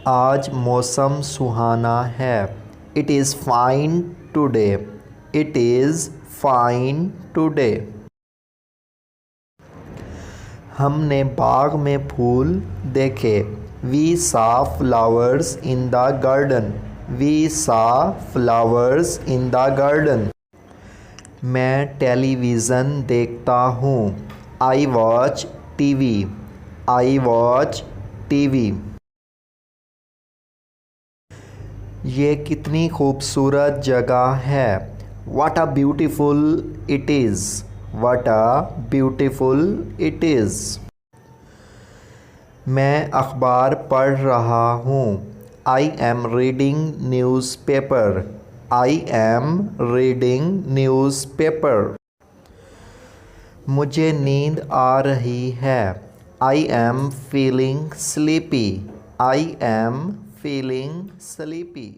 आज मौसम सुहाना है। It is fine today. It is fine today. हमने बाग में फूल देखे। We saw flowers in the garden. We saw flowers in the garden. मैं टेलीविज़न देखता हूँ। I watch TV. I watch TV. ये कितनी खूबसूरत जगह है। What a beautiful it is. What a beautiful it is. मैं अखबार पढ़ रहा हूँ। I am reading newspaper. I am reading newspaper. मुझे नींद आ रही है। I am feeling sleepy. I am feeling sleepy.